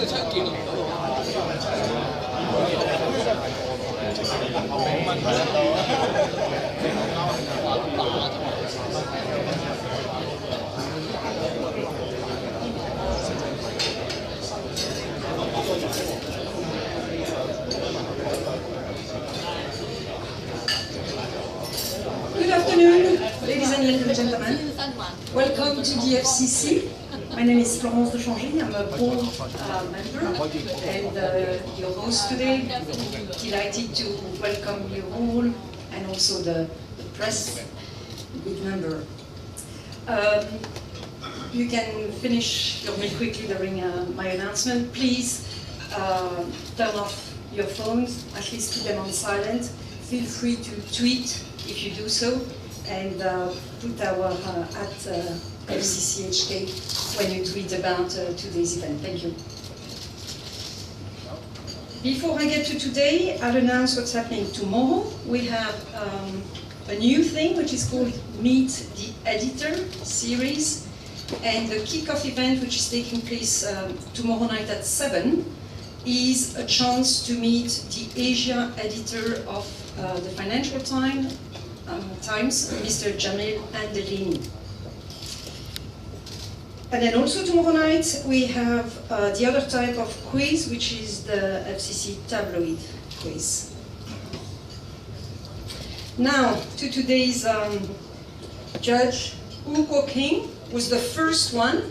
Good afternoon, ladies and gentlemen. Welcome to the FCC. My name is Florence de Changy. I'm a board member and your host today. Delighted to welcome you all and also the press, big number. You can finish your meal quickly during my announcement. Please turn off your phones, at least keep them on silent. Feel free to tweet if you do so, and put our at FCCHK when you tweet about today's event. Thank you. Before I get to today, I'll announce what's happening tomorrow. We have a new thing which is called Meet the Editor series, and the kick-off event, which is taking place tomorrow night at 7, is a chance to meet the Asia editor of the Financial Times, Mr. Jamil Andelini. And then also tomorrow night we have the other type of quiz, which is the FCC tabloid quiz. Now to today's judge.胡國興was the first one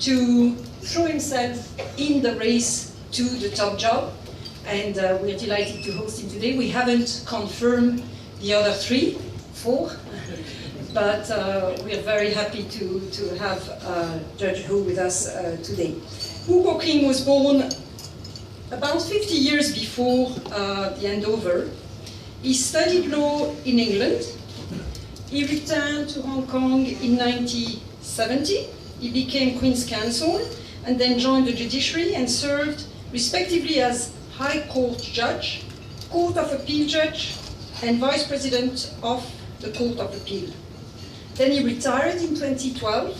to throw himself in the race to the top job, and we're delighted to host him today. We haven't confirmed the other four, but we're very happy to have Judge Hu with us today.胡國興was born about 50 years before the handover. He studied law in England. He returned to Hong Kong in 1970. He became Queen's Counsel and then joined the judiciary and served respectively as High Court Judge, Court of Appeal Judge, and Vice President of the Court of Appeal. Then he retired in 2012,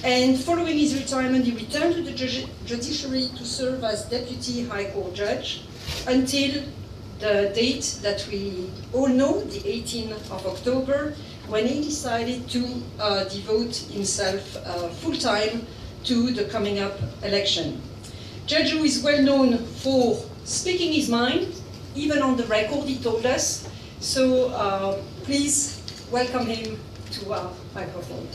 and following his retirement, he returned to the judiciary to serve as Deputy High Court Judge until the date that we all know, the 18th of October, when he decided to devote himself full-time to the coming up election. Judge Hu is well known for speaking his mind, even on the record, he told us. So please welcome him to our microphone.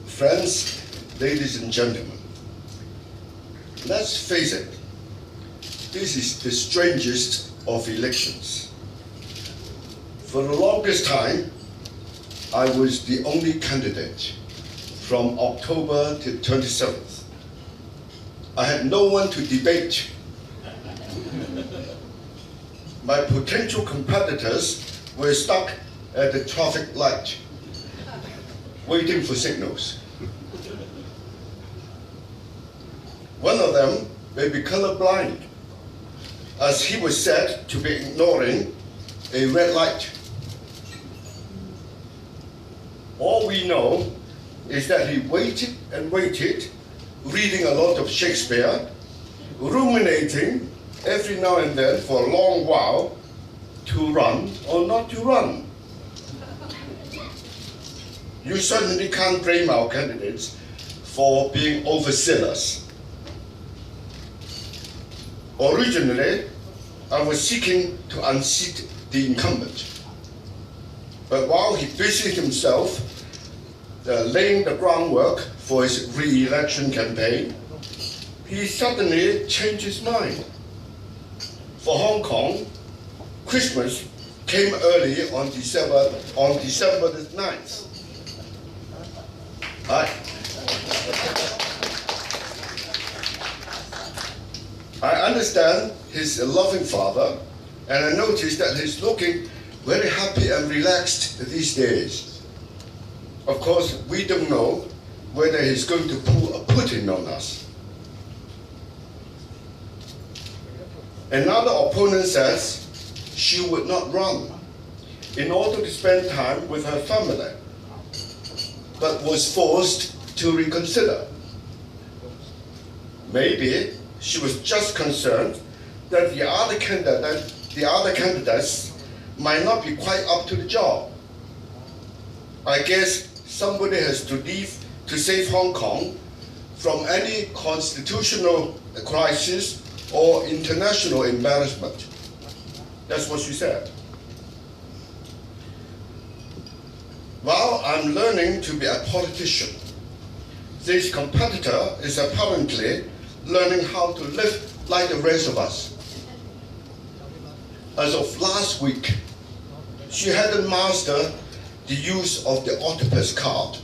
Friends, ladies and gentlemen, let's face it, this is the strangest of elections. For the longest time, I was the only candidate from October to 27th. I had no one to debate. My potential competitors were stuck at the traffic light, waiting for signals. One of them may be colorblind, as he was said to be ignoring a red light. All we know is that he waited and waited, reading a lot of Shakespeare, ruminating every now and then for a long while to run or not to run. You certainly can't blame our candidates for being overzealous. Originally, I was seeking to unseat the incumbent. But while he busied himself laying the groundwork for his re-election campaign, he suddenly changed his mind. For Hong Kong, Christmas came early on December the 9th. I understand he's a loving father, and I noticed that he's looking very happy and relaxed these days. Of course, we don't know whether he's going to pull a Putin on us. Another opponent says she would not run in order to spend time with her family, but was forced to reconsider. Maybe she was just concerned that the other candidates might not be quite up to the job. I guess somebody has to leave to save Hong Kong from any constitutional crisis or international embarrassment. That's what she said. While I'm learning to be a politician, this competitor is apparently learning how to live like the rest of us. As of last week, she hadn't mastered the use of the octopus card,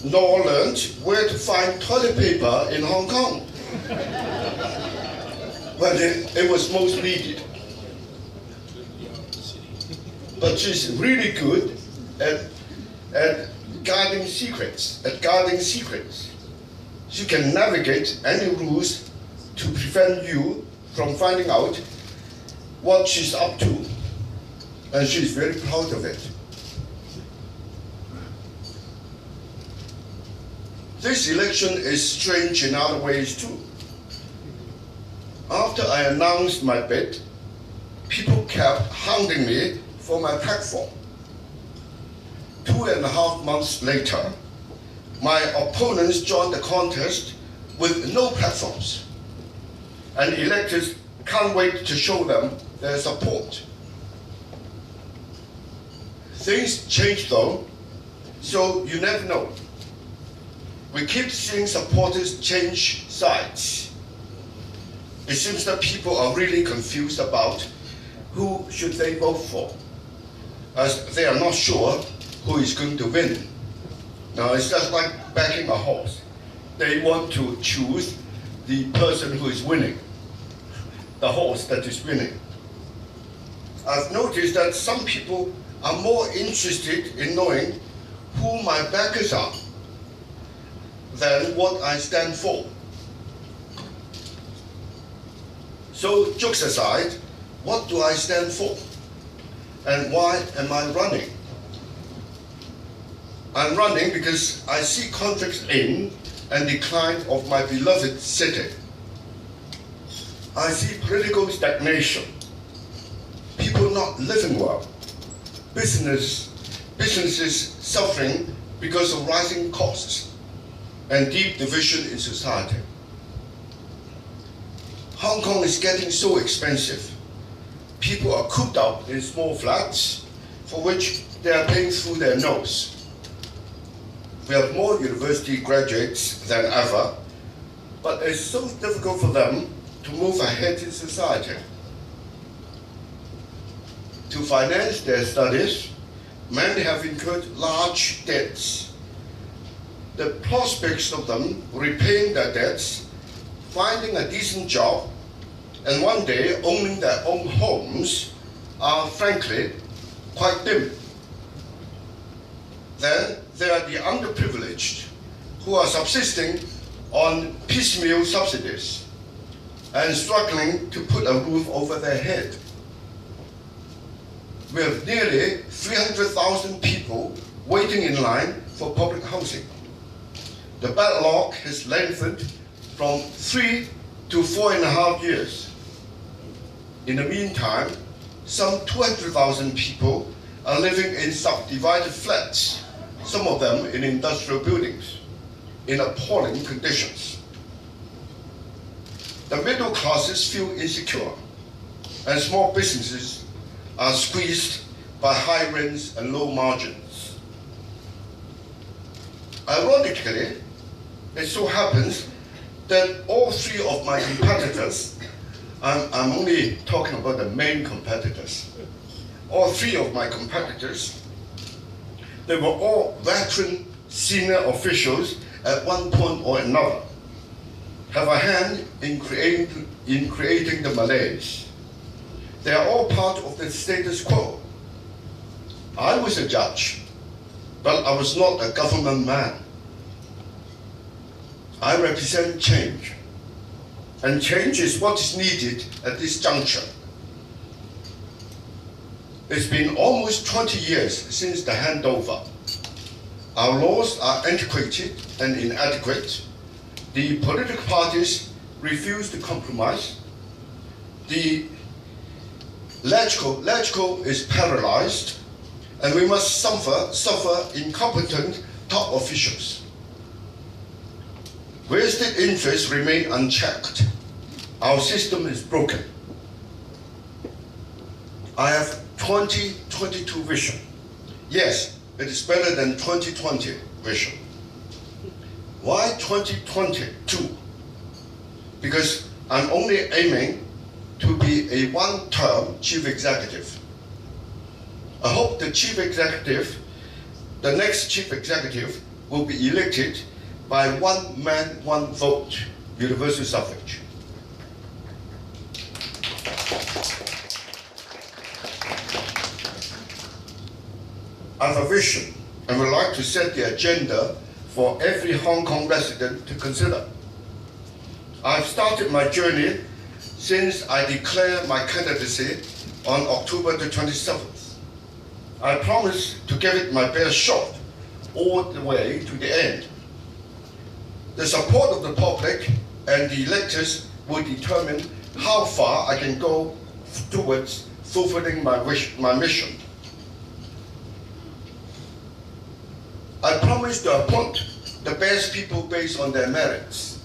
nor learned where to find toilet paper in Hong Kong when it was most needed. But she's really good at guarding secrets. She can navigate any rules to prevent you from finding out what she's up to, and she's very proud of it. This election is strange in other ways too. After I announced my bid, people kept hounding me for my platform. 2.5 months later, my opponents joined the contest with no platforms, and electors can't wait to show them their support. Things change though, so you never know. We keep seeing supporters change sides. It seems that people are really confused about who should they vote for, as they are not sure who is going to win. Now it's just like backing a horse. They want to choose the person who is winning, the horse that is winning. I've noticed that some people are more interested in knowing who my backers are than what I stand for. So jokes aside, what do I stand for? And why am I running? I'm running because I see conflicts in and decline of my beloved city. I see political stagnation, people not living well, businesses suffering because of rising costs, and deep division in society. Hong Kong is getting so expensive. People are cooped up in small flats for which they are paying through their nose. We have more university graduates than ever, but it's so difficult for them to move ahead in society. To finance their studies, many have incurred large debts. The prospects of them repaying their debts, finding a decent job, and one day owning their own homes are frankly quite dim. Then there are the underprivileged who are subsisting on piecemeal subsidies and struggling to put a roof over their head. We have nearly 300,000 people waiting in line for public housing. The backlog has lengthened from 3 to 4.5 years. In the meantime, some 200,000 people are living in subdivided flats, some of them in industrial buildings, in appalling conditions. The middle classes feel insecure, and small businesses are squeezed by high rents and low margins. Ironically, it so happens that all three of my competitors, I'm only talking about the main competitors, all three of my competitors, they were all veteran senior officials at one point or another, have a hand in creating the malaise. They are all part of the status quo. I was a judge, but I was not a government man. I represent change, and change is what is needed at this juncture. It's been almost 20 years since the handover. Our laws are antiquated and inadequate. The political parties refuse to compromise. The LegCo is paralyzed, and we must suffer incompetent top officials. Vested interests remain unchecked. Our system is broken. I have 2022 vision. Yes, it is better than 2020 vision. Why 2022? Because I'm only aiming to be a one-term chief executive. I hope the next chief executive will be elected by one man, one vote, universal suffrage. I have a vision and would like to set the agenda for every Hong Kong resident to consider. I've started my journey since I declared my candidacy on October the 27th. I promise to give it my best shot all the way to the end. The support of the public and the electors will determine how far I can go towards fulfilling my mission. I promise to appoint the best people based on their merits.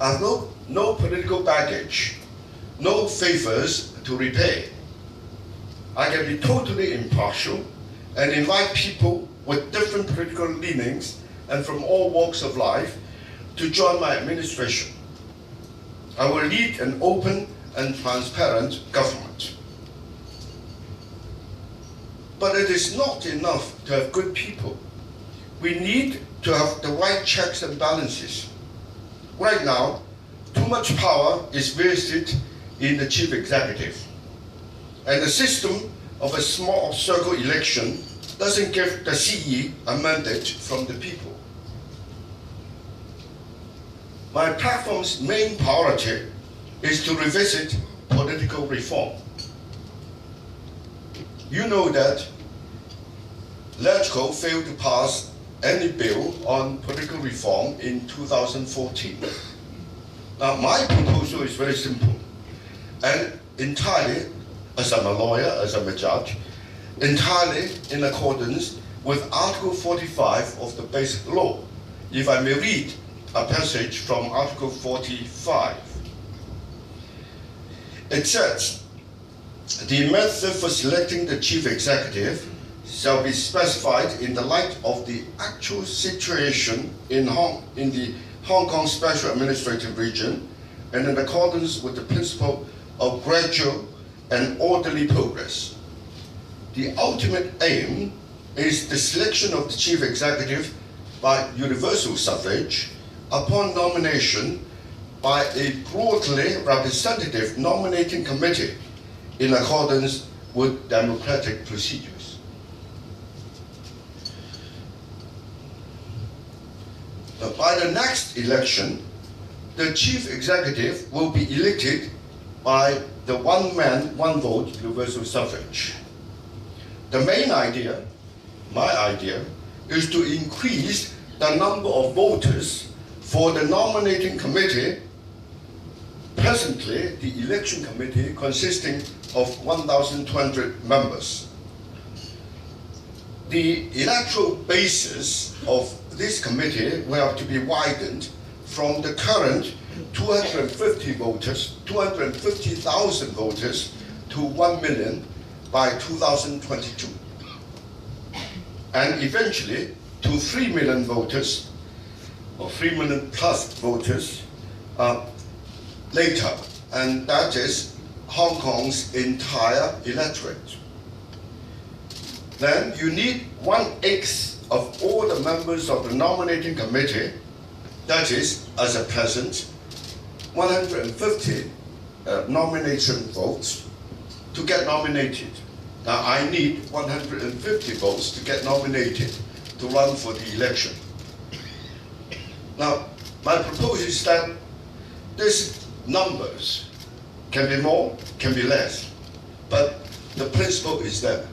I have no political baggage, no favors to repay. I can be totally impartial and invite people with different political leanings and from all walks of life to join my administration. I will lead an open and transparent government. But it is not enough to have good people. We need to have the right checks and balances. Right now, too much power is vested in the chief executive. And the system of a small circle election doesn't give the CE a mandate from the people. My platform's main priority is to revisit political reform. You know that LegCo failed to pass any bill on political reform in 2014. Now, my proposal is very simple, and entirely, as I'm a lawyer, as I'm a judge, entirely in accordance with Article 45 of the Basic Law. If I may read a passage from Article 45. It says, the method for selecting the chief executive shall be specified in the light of the actual situation in the Hong Kong Special Administrative Region and in accordance with the principle of gradual and orderly progress. The ultimate aim is the selection of the chief executive by universal suffrage upon nomination by a broadly representative nominating committee in accordance with democratic procedures. By the next election, the chief executive will be elected by the one man, one vote universal suffrage. The main idea, my idea, is to increase the number of voters for the nominating committee. Presently, the election committee consisting of 1,200 members. The electoral basis of this committee will have to be widened from the current 250,000 voters to 1 million by 2022, and eventually to 3 million voters, or 3 million plus voters later, and that is Hong Kong's entire electorate. Then you need 1/8 of all the members of the nominating committee, that is, as at present, 150 nomination votes to get nominated. Now I need 150 votes to get nominated to run for the election. Now, my proposal is that these numbers can be more, can be less, but the principle is there.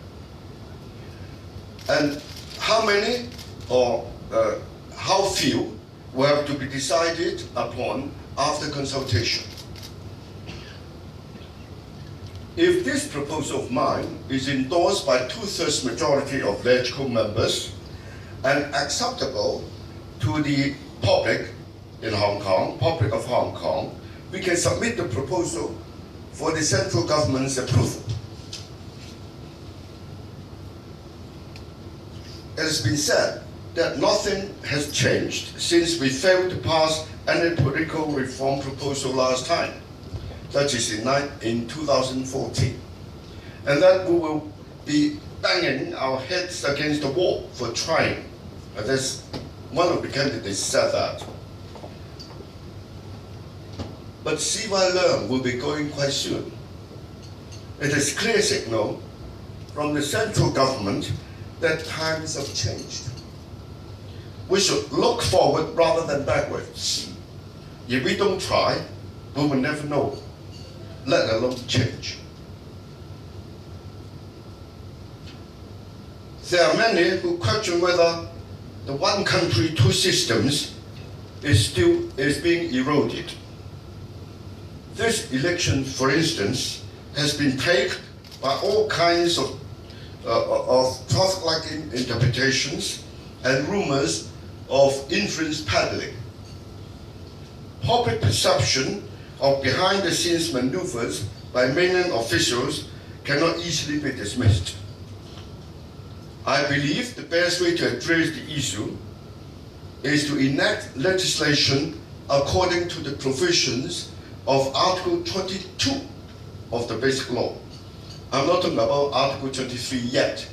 And how many or how few will have to be decided upon after consultation. If this proposal of mine is endorsed by 2/3 majority of LegCo members and acceptable to the public in Hong Kong, public of Hong Kong, we can submit the proposal for the central government's approval. It has been said that nothing has changed since we failed to pass any political reform proposal last time, that is in 2014, and that we will be banging our heads against the wall for trying. That's one of the candidates said that. But CY Leung will be going quite soon. It is a clear signal from the central government that times have changed. We should look forward rather than backwards. If we don't try, we will never know, let alone change. There are many who question whether the one country, two systems is being eroded. This election, for instance, has been plagued by all kinds of traffic-like interpretations and rumors of influence peddling. Public perception of behind-the-scenes maneuvers by mainland officials cannot easily be dismissed. I believe the best way to address the issue is to enact legislation according to the provisions of Article 22 of the Basic Law. I'm not talking about Article 23 yet.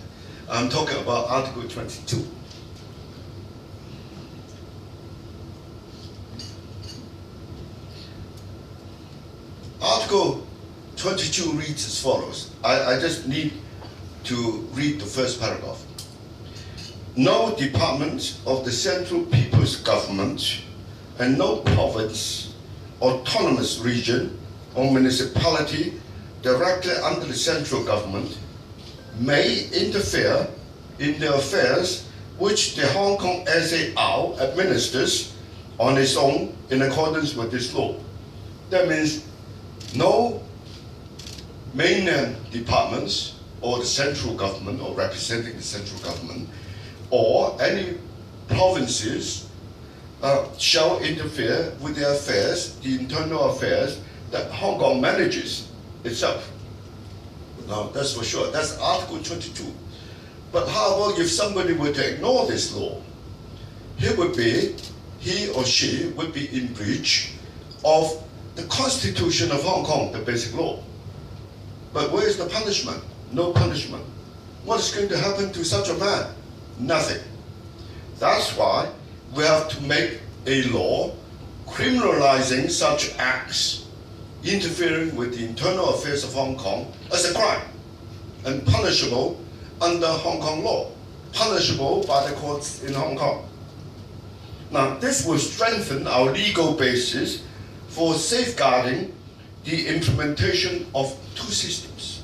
I'm talking about Article 22. Article 22 reads as follows. I just need to read the first paragraph. No department of the Central People's Government and no province, autonomous region or municipality directly under the central government may interfere in the affairs which the Hong Kong SAR administers on its own in accordance with this law. That means no mainland departments or the central government or representing the central government or any provinces shall interfere with the affairs, the internal affairs that Hong Kong manages itself. Now that's for sure, that's Article 22. But how about if somebody were to ignore this law? He or she would be in breach of the Constitution of Hong Kong, the Basic Law. But where is the punishment? No punishment. What is going to happen to such a man? Nothing. That's why we have to make a law criminalizing such acts, interfering with the internal affairs of Hong Kong as a crime and punishable under Hong Kong law, punishable by the courts in Hong Kong. Now, this will strengthen our legal basis for safeguarding the implementation of two systems.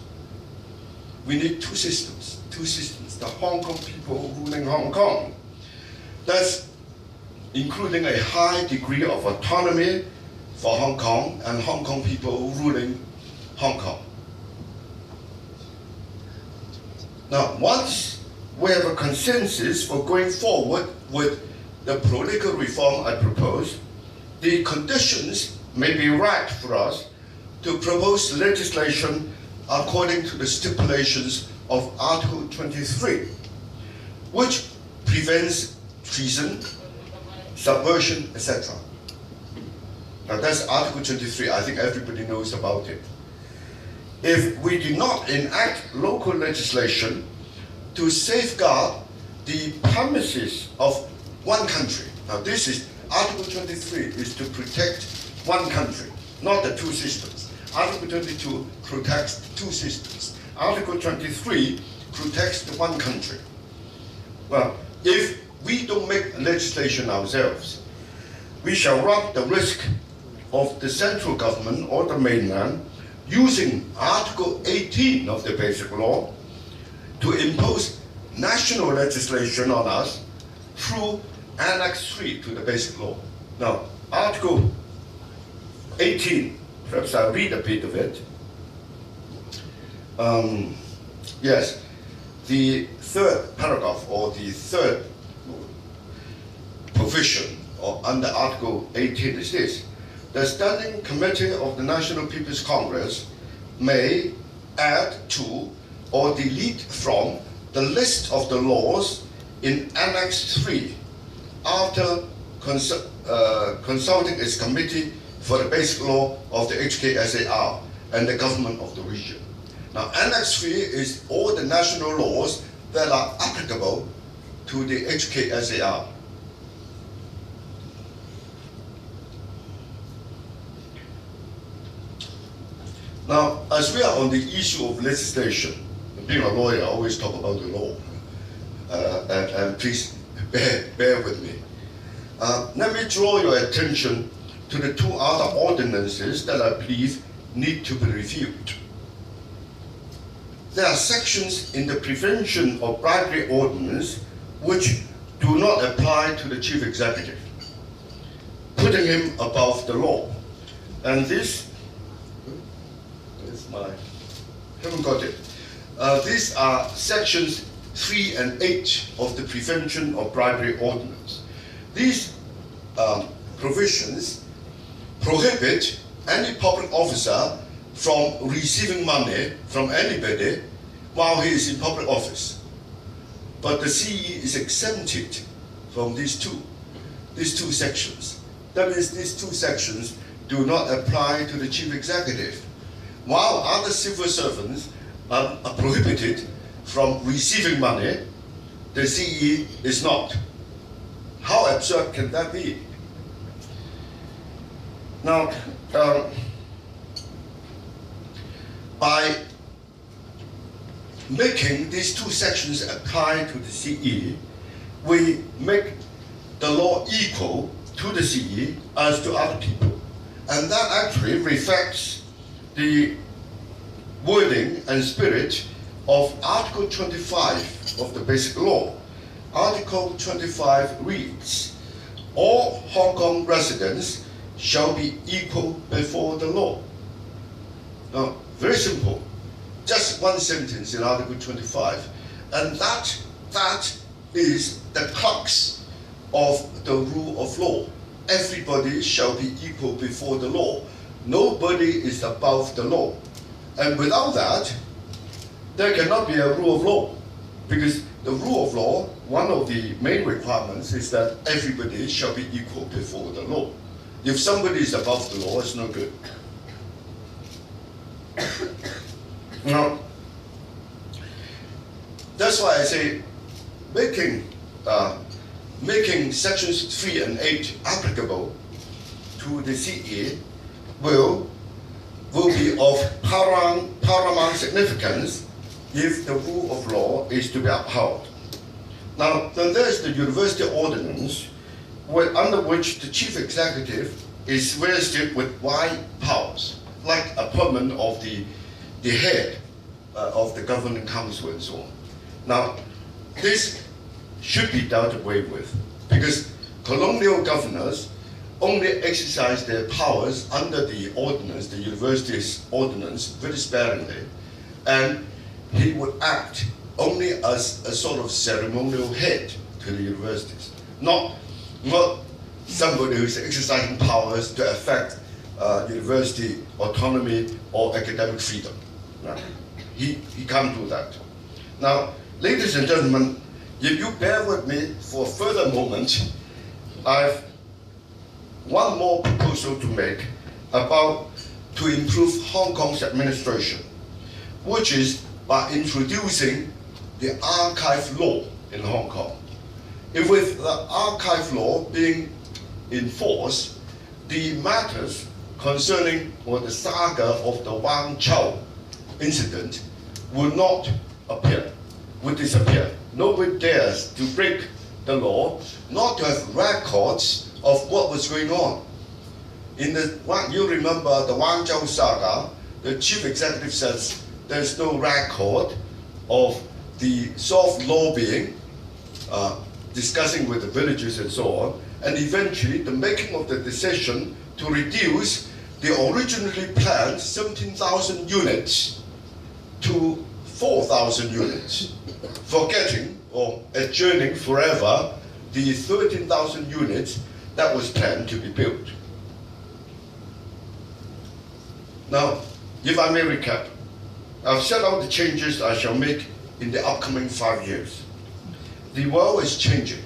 We need two systems, the Hong Kong people ruling Hong Kong. That's including a high degree of autonomy for Hong Kong and Hong Kong people ruling Hong Kong. Now, once we have a consensus for going forward with the political reform I propose, the conditions may be right for us to propose legislation according to the stipulations of Article 23, which prevents treason, subversion, etc. Now that's Article 23, I think everybody knows about it. If we do not enact local legislation to safeguard the premises of one country, now this is, Article 23 is to protect one country, not the two systems. Article 22 protects two systems. Article 23 protects the one country. Well, if we don't make legislation ourselves, we shall run the risk of the central government or the mainland using Article 18 of the Basic Law to impose national legislation on us through Annex 3 to the Basic Law. Now, Article 18, perhaps I'll read a bit of it. Yes, the third paragraph or the third provision under Article 18 is this. The Standing Committee of the National People's Congress may add to or delete from the list of the laws in Annex 3 after consulting its committee for the basic law of the HKSAR and the government of the region. Now, Annex 3 is all the national laws that are applicable to the HKSAR. Now, as we are on the issue of legislation, being a lawyer, I always talk about the law, and please bear with me. Let me draw your attention to the two other ordinances that I believe need to be reviewed. There are sections in the Prevention of Bribery Ordinance which do not apply to the Chief Executive, putting him above the law. And this is haven't got it. These are sections 3 and 8 of the Prevention of Bribery Ordinance. These provisions prohibit any public officer from receiving money from anybody while he is in public office. But the CE is exempted from these two sections. That means these two sections do not apply to the Chief Executive, while other civil servants are prohibited from receiving money. The CE is not. How absurd can that be? Now, by making these two sections apply to the CE, we make the law equal to the CE as to other people. And that actually reflects the wording and spirit of Article 25 of the Basic Law. Article 25 reads, all Hong Kong residents shall be equal before the law. Now, very simple. Just one sentence in Article 25. And that is the crux of the rule of law. Everybody shall be equal before the law. Nobody is above the law. And without that, there cannot be a rule of law. Because the rule of law, one of the main requirements is that everybody shall be equal before the law. If somebody is above the law, it's no good. Now, that's why I say making sections 3 and 8 applicable to the CE will be of paramount significance if the rule of law is to be upheld. Now, then there's the University Ordinance, under which the Chief Executive is vested with wide powers, like appointment of the head of the Governing Council and so on. Now, this should be dealt away with, because colonial governors only exercise their powers under the ordinance, the university's ordinance, very sparingly, and he would act only as a sort of ceremonial head to the universities, not somebody who's exercising powers to affect university autonomy or academic freedom. Right? He can't do that. Now, ladies and gentlemen, if you bear with me for a further moment, I've one more proposal to make to improve Hong Kong's administration, which is by introducing the archive law in Hong Kong. If with the archive law being in force, the matters concerning or the saga of the Wang Chao incident will not appear, will disappear. Nobody dares to break the law, not to have records of what was going on. You remember the Wangzhou saga, the chief executive says there's no record of the soft lobbying, discussing with the villagers and so on, and eventually the making of the decision to reduce the originally planned 17,000 units to 4,000 units, forgetting or adjourning forever the 13,000 units that was planned to be built. Now, if I may recap, I've set out the changes I shall make in the upcoming 5 years. The world is changing.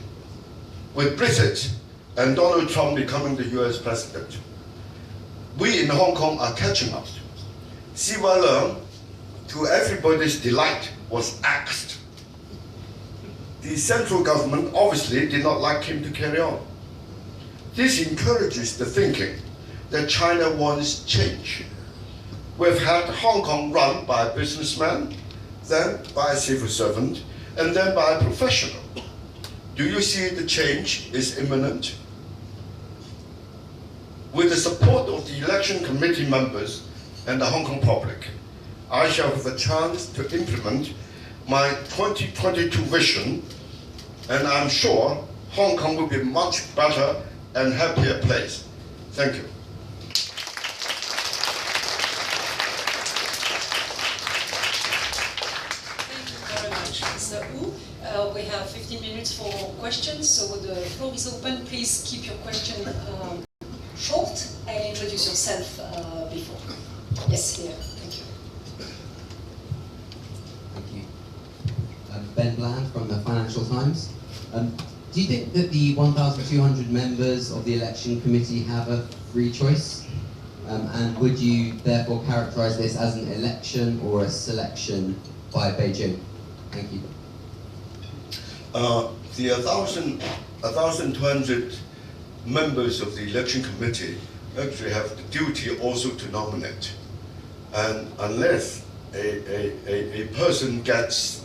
With Brexit and Donald Trump becoming the US president, we in Hong Kong are catching up. Siwa Leung, to everybody's delight, was axed. The central government obviously did not like him to carry on. This encourages the thinking that China wants change. We've had Hong Kong run by a businessman, then by a civil servant, and then by a professional. Do you see the change is imminent? With the support of the election committee members and the Hong Kong public, I shall have a chance to implement my 2022 vision, and I'm sure Hong Kong will be a much better and happier place. Thank you. Mr. Wu. We have 15 minutes for questions, so the floor is open. Please keep your question short and introduce yourself before. Yes, here. Thank you. Thank you. Ben Bland from the Financial Times. Do you think that the 1,200 members of the election committee have a free choice? And would you therefore characterize this as an election or a selection by Beijing? Thank you. The 1,200 members of the election committee actually have the duty also to nominate. And unless a person gets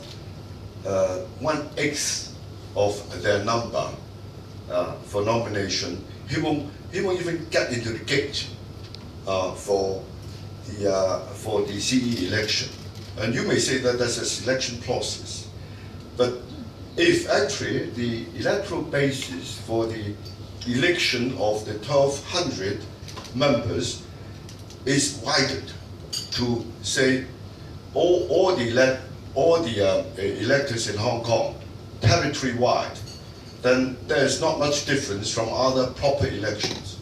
1/8 of their number for nomination, he won't even get into the gate for the CE election. And you may say that that's a selection process, but if actually the electoral basis for the election of the 1,200 members is widened to say all the electors in Hong Kong, territory-wide, then there's not much difference from other proper elections.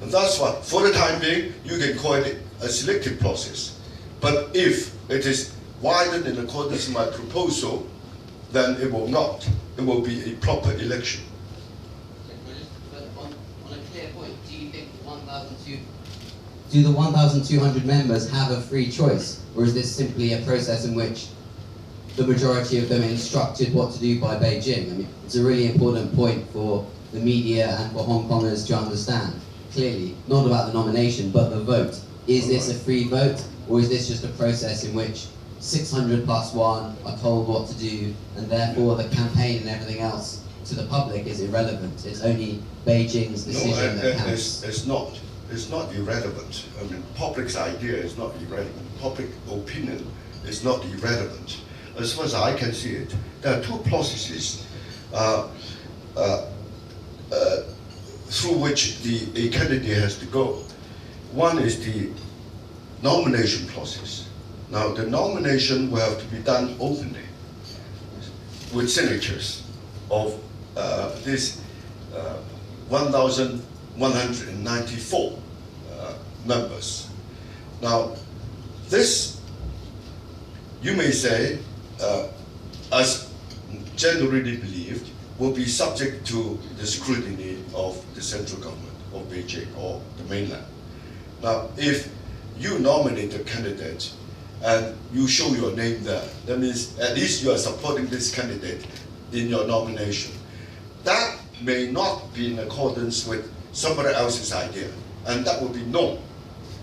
And that's why, for the time being, you can call it a selective process. But if it is widened in accordance with my proposal, then it will not. It will be a proper election. But on a clear point, do you think do the 1,200 members have a free choice, or is this simply a process in which the majority of them are instructed what to do by Beijing? I mean, it's a really important point for the media and for Hong Kongers to understand. Clearly, not about the nomination, but the vote. Is this a free vote, or is this just a process in which 600 plus 1 are told what to do, and therefore the campaign and everything else to the public is irrelevant? It's only Beijing's decision that counts. It's not irrelevant. I mean, public's idea is not irrelevant. Public opinion is not irrelevant. As far as I can see it, there are two processes through which a candidate has to go. One is the nomination process. Now, the nomination will have to be done openly with signatures of this 1,194 members. Now, this, you may say, as generally believed, will be subject to the scrutiny of the central government of Beijing or the mainland. Now, if you nominate a candidate and you show your name there, that means at least you are supporting this candidate in your nomination. That may not be in accordance with somebody else's idea, and that will be known,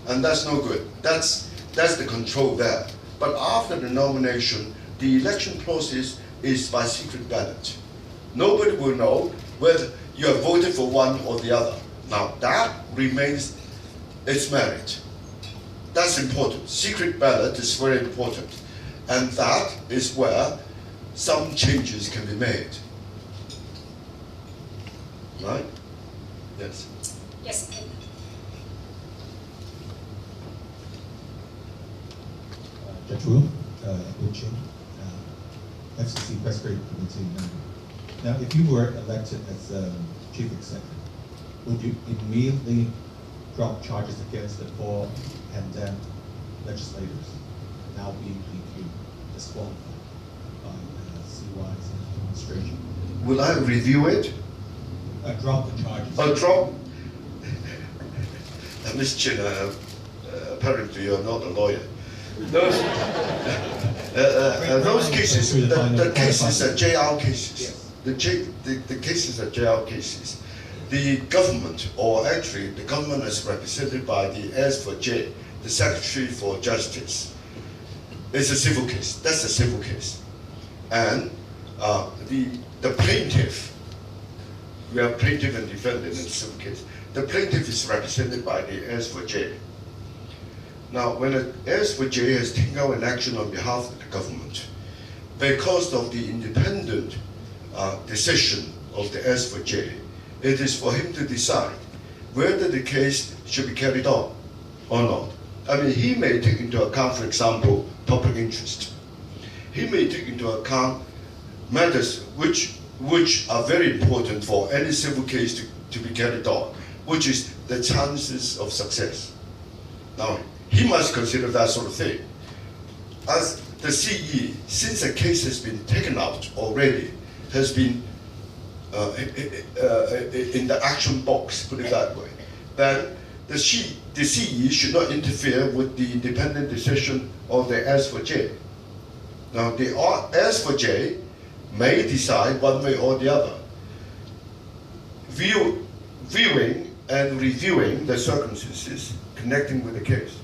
and that's no good. That's the control there. But after the nomination, the election process is by secret ballot. Nobody will know whether you have voted for one or the other. Now that remains its merit. That's important. Secret ballot is very important. And that is where some changes can be made. Right? Yes. Yes. Judge Wu, Wu Qing, FCC Press Freedom Committee member. Now, if you were elected as chief executive, would you immediately drop charges against the 4 condemned legislators now being disqualified by CY's administration? Will I review it? Drop the charges. Drop? Ms. Chin, apparently you're not a lawyer. Those cases, the cases are JR cases. The cases are JR cases. The government, or actually the government is represented by the S4J, the Secretary for Justice. It's a civil case. That's a civil case. And the plaintiff, we have plaintiff and defendant in the civil case. The plaintiff is represented by the S4J. Now, when the S4J has taken out an action on behalf of the government, because of the independent decision of the S4J, it is for him to decide whether the case should be carried on or not. I mean, he may take into account, for example, public interest. He may take into account matters which are very important for any civil case to be carried on, which is the chances of success. Now, he must consider that sort of thing. As the CE, since the case has been taken out already, has been in the action box, put it that way, then the CE should not interfere with the independent decision of the S4J. Now, the S4J may decide one way or the other, viewing and reviewing the circumstances connecting with the case.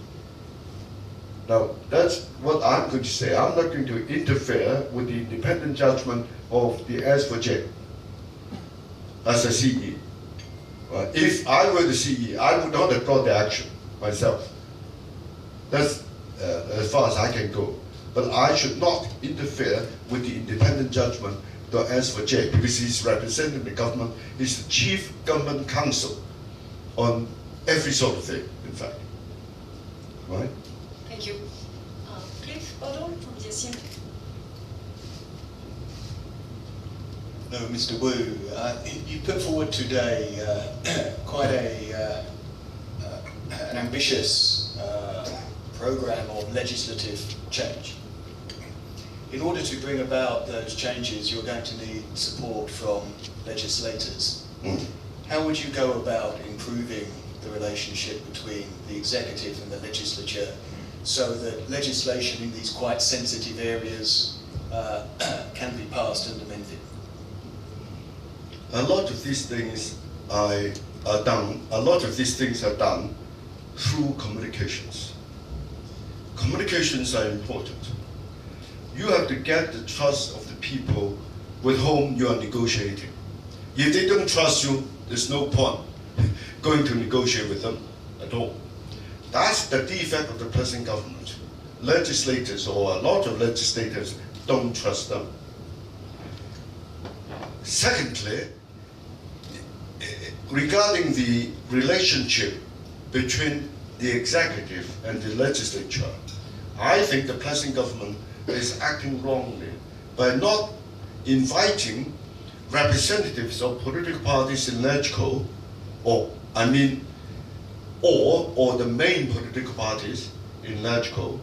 Now, that's what I'm going to say. I'm not going to interfere with the independent judgment of the S4J as a CE. If I were the CE, I would not have brought the action myself. That's as far as I can go. But I should not interfere with the independent judgment of the S4J because he's representing the government. He's the chief government counsel on every sort of thing, in fact. Right? Thank you. Cliff Bottle from the SCMP. No, Mr. Wu, you put forward today quite an ambitious program of legislative change. In order to bring about those changes, you're going to need support from legislators. How would you go about improving the relationship between the executive and the legislature so that legislation in these quite sensitive areas can be passed and amended? A lot of these things are done. A lot of these things are done through communications. Communications are important. You have to get the trust of the people with whom you are negotiating. If they don't trust you, there's no point going to negotiate with them at all. That's the defect of the present government. Legislators, or a lot of legislators, don't trust them. Secondly, regarding the relationship between the executive and the legislature, I think the present government is acting wrongly by not inviting representatives of political parties in LegCo, or the main political parties in LegCo,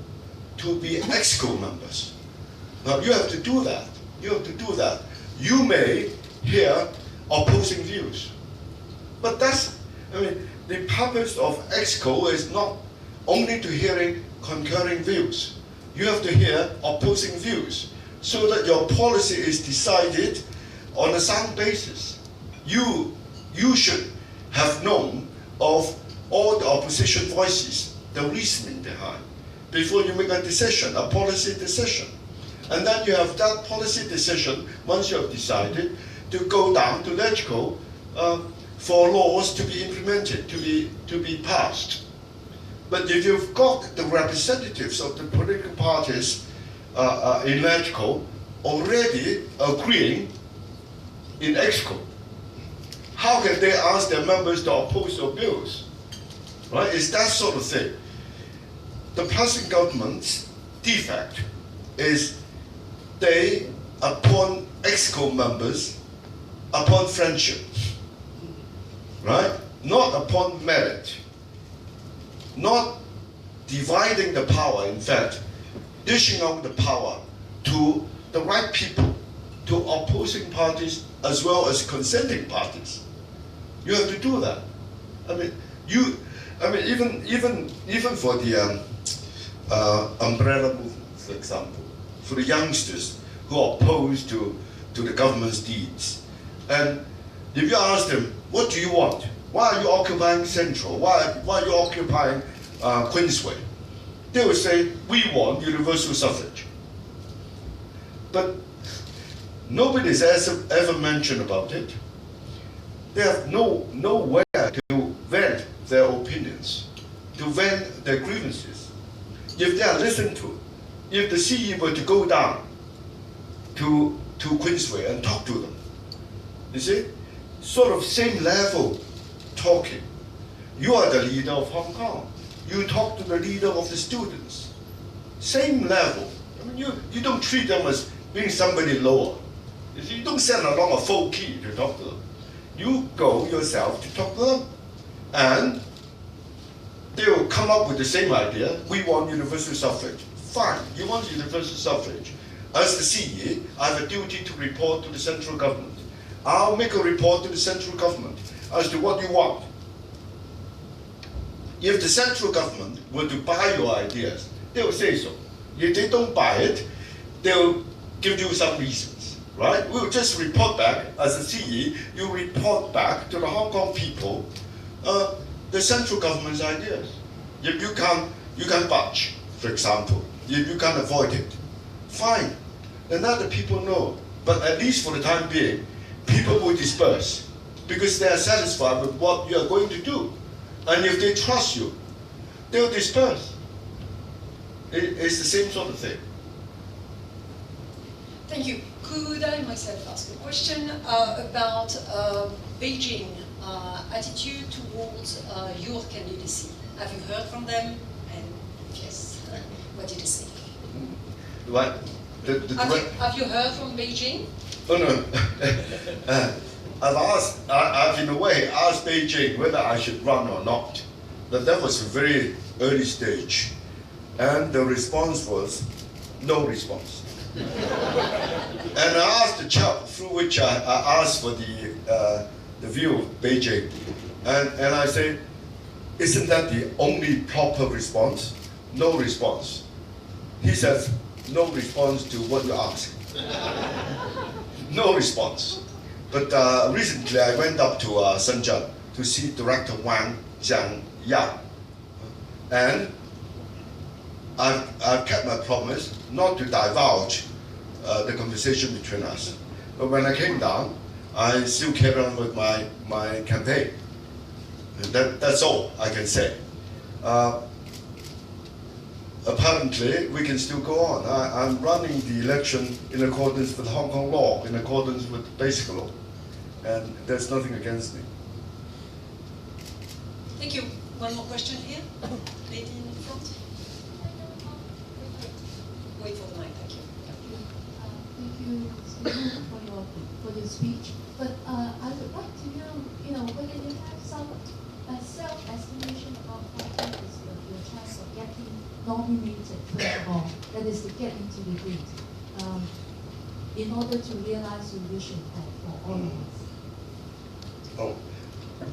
to be ExCo members. Now you have to do that. You have to do that. You may hear opposing views, but the purpose of ExCo is not only to hearing concurring views. You have to hear opposing views so that your policy is decided on a sound basis. You should have known of all the opposition voices, the reasoning behind. before you make a decision, a policy decision. And then you have that policy decision, once you have decided, to go down to LegCo for laws to be implemented, to be passed. But if you've got the representatives of the political parties in LegCo already agreeing in ExCo, how can they ask their members to oppose your bills? Right? It's that sort of thing. The present government's defect is they appoint ExCo members upon friendship, right? Not upon merit. Not dividing the power, in fact, dishing out the power to the right people, to opposing parties as well as consenting parties. You have to do that. I mean, even for the umbrella movement, for example, for the youngsters who are opposed to the government's deeds. And if you ask them, what do you want? Why are you occupying Central? Why are you occupying Queensway? They will say, we want universal suffrage. But nobody's ever mentioned about it. They have nowhere to vent their opinions, to vent their grievances. If they are listened to, if the CE were to go down to Queensway and talk to them, you see, sort of same level talking. You are the leader of Hong Kong. You talk to the leader of the students. Same level. I mean, you don't treat them as being somebody lower. You see, you don't send along a full key to talk to them. You go yourself to talk to them. And they will come up with the same idea. We want universal suffrage. Fine, you want universal suffrage. As the CE, I have a duty to report to the central government. I'll make a report to the central government as to what you want. If the central government were to buy your ideas, they will say so. If they don't buy it, they'll give you some reasons, right? We'll just report back, as a CE, you report back to the Hong Kong people the central government's ideas. If you can budge, for example, if you can't avoid it, fine. Then other people know. But at least for the time being, people will disperse because they are satisfied with what you are going to do. And if they trust you, they'll disperse. It's the same sort of thing. Thank you. Could I myself ask a question about Beijing attitude towards your candidacy? Have you heard from them? And if yes, what did they say? What? Have you heard from Beijing? Oh no. I've in a way asked Beijing whether I should run or not. But that was a very early stage. And the response was no response. And I asked the chap through which I asked for the view of Beijing. And I said, isn't that the only proper response? No response. He says, no response to what you ask. No response. But recently I went up to Shenzhen to see Director Wang Jiangyang. And I've kept my promise not to divulge the conversation between us. But when I came down, I still carry on with my campaign. And that's all I can say. Apparently, we can still go on. I'm running the election in accordance with Hong Kong law, in accordance with basic law. And there's nothing against me. Thank you. One more question here. Lady in the front. Wait for the mic, thank you. Thank you for your speech. But I would like to know, whether you have some self-estimation about what is your chance of getting nominated, first of all, that is to get into the grid, in order to realize your vision for all of us. Oh,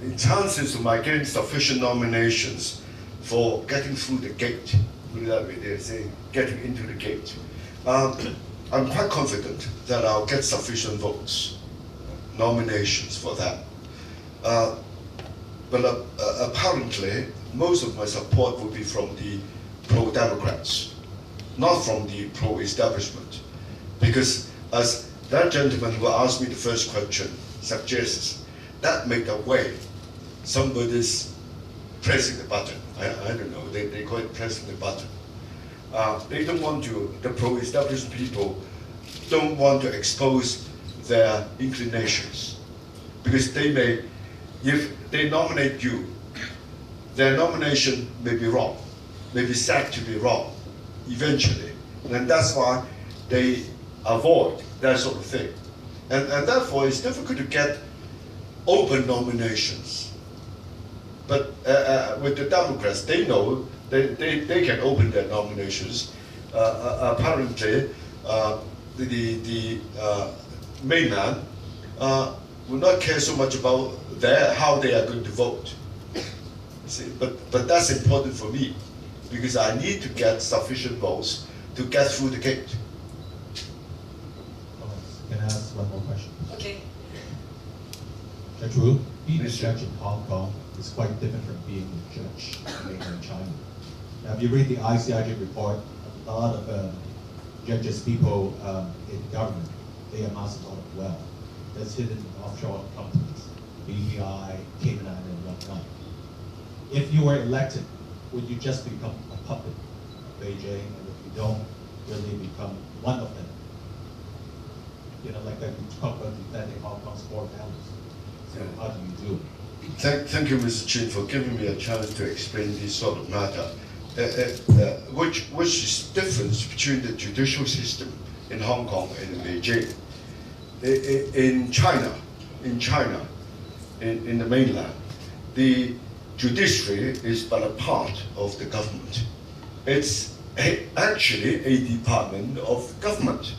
the chances of my getting sufficient nominations for getting through the gate, put it that way, they're saying getting into the gate. I'm quite confident that I'll get sufficient votes, nominations for that. But apparently, most of my support will be from the pro-democrats, not from the pro-establishment. Because as that gentleman who asked me the first question suggests, that make a way somebody's pressing the button. I don't know, they call it pressing the button. They don't want to, the pro-established people don't want to expose their inclinations. Because they may, if they nominate you, their nomination may be wrong, may be said to be wrong, eventually. And that's why they avoid that sort of thing. And therefore, it's difficult to get open nominations. But with the Democrats, they know they can open their nominations. Apparently, the mainland will not care so much about how they are going to vote. See, but that's important for me, because I need to get sufficient votes to get through the gate. Can I ask one more question? Okay. Judge Wu, being a judge in Hong Kong is quite different from being a judge in mainland China. Now, if you read the ICIJ report, a lot of judges, people in government, they amass a lot of wealth that's hidden in offshore companies, BVI, Cayman Island, and whatnot. If you were elected, would you just become a puppet of Beijing, and if you don't really become one of them? You know, like that you talk about defending Hong Kong's core values. So how do you do it? Thank you, Mr. Chin, for giving me a chance to explain this sort of matter. Which is the difference between the judicial system in Hong Kong and in Beijing. In China, in the mainland, the judiciary is but a part of the government. It's actually a department of government.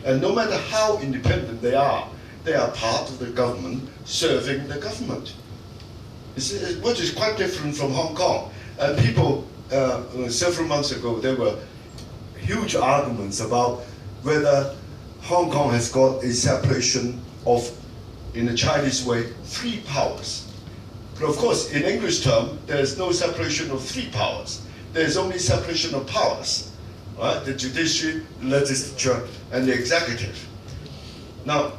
And no matter how independent they are part of the government, serving the government. Which is quite different from Hong Kong. And people, several months ago, there were huge arguments about whether Hong Kong has got a separation of, in the Chinese way, 3 powers. But of course, in English term, there's no separation of 3 powers. There's only separation of powers, right? The judiciary, the legislature, and the executive. Now,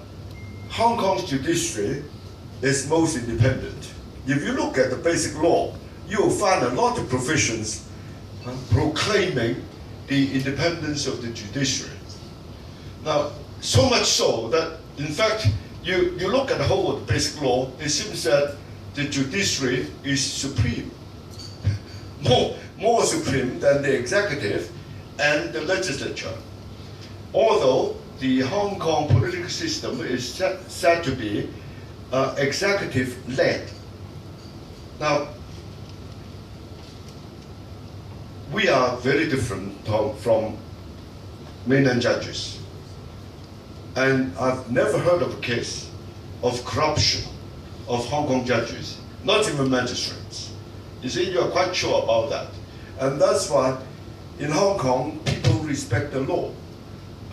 Hong Kong's judiciary is most independent. If you look at the basic law, you will find a lot of provisions proclaiming the independence of the judiciary. Now, so much so that, in fact, you look at the whole of the basic law, it seems that the judiciary is supreme, more supreme than the executive and the legislature. Although the Hong Kong political system is said to be executive-led. Now, we are very different from mainland judges. And I've never heard of a case of corruption of Hong Kong judges, not even magistrates. You see, you're quite sure about that. And that's why in Hong Kong, people respect the law.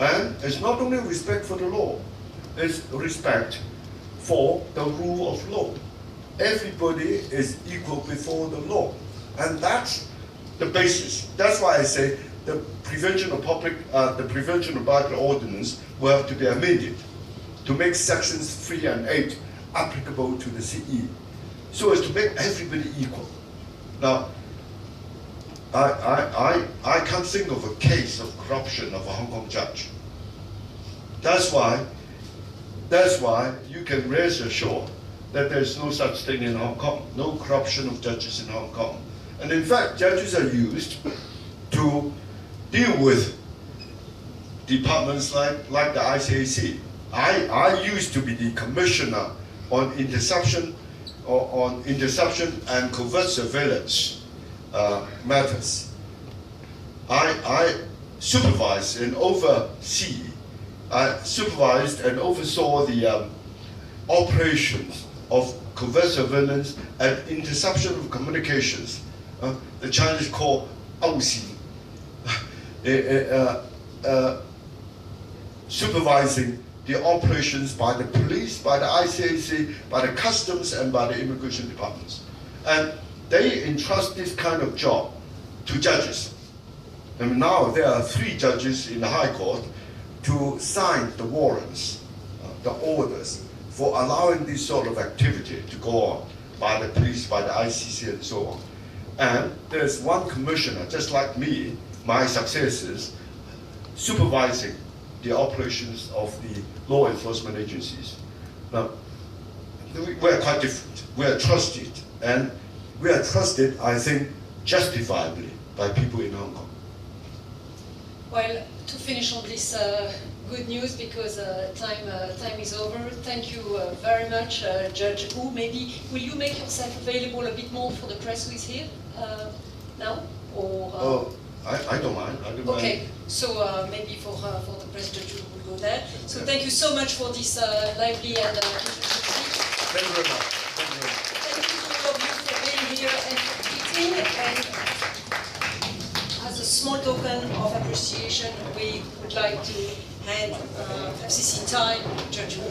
And it's not only respect for the law, it's respect for the rule of law. Everybody is equal before the law. And that's the basis. That's why I say the Prevention of Bilateral Ordinance will have to be amended to make sections 3 and 8 applicable to the CE, so as to make everybody equal. Now, I can't think of a case of corruption of a Hong Kong judge. That's why you can rest assured that there's no such thing in Hong Kong, no corruption of judges in Hong Kong. And in fact, judges are used to deal with departments like the ICAC. I used to be the commissioner on interception and covert surveillance matters. I supervised and oversaw the operations of covert surveillance and interception of communications. The Chinese call 澳信, supervising the operations by the police, by the ICAC, by the customs, and by the immigration departments. And they entrust this kind of job to judges. And now there are 3 judges in the High Court to sign the warrants, the orders for allowing this sort of activity to go on by the police, by the ICC and so on. And there's 1 commissioner, just like me, my successors, supervising the operations of the law enforcement agencies. Now, we are quite different. We are trusted, and we are trusted, I think, justifiably by people in Hong Kong. Well, to finish on this good news, because time is over, thank you very much, Judge Wu. Maybe will you make yourself available a bit more for the press who is here now? Or, I don't mind. I don't okay, mind. so maybe for the press, Judge Wu will go there. So thank you so much for this lively and Thank you very much. Thank you very much. thank you to all of you for being here and for eating. And as a small token of appreciation, we would like to hand FCC time to Judge Wu.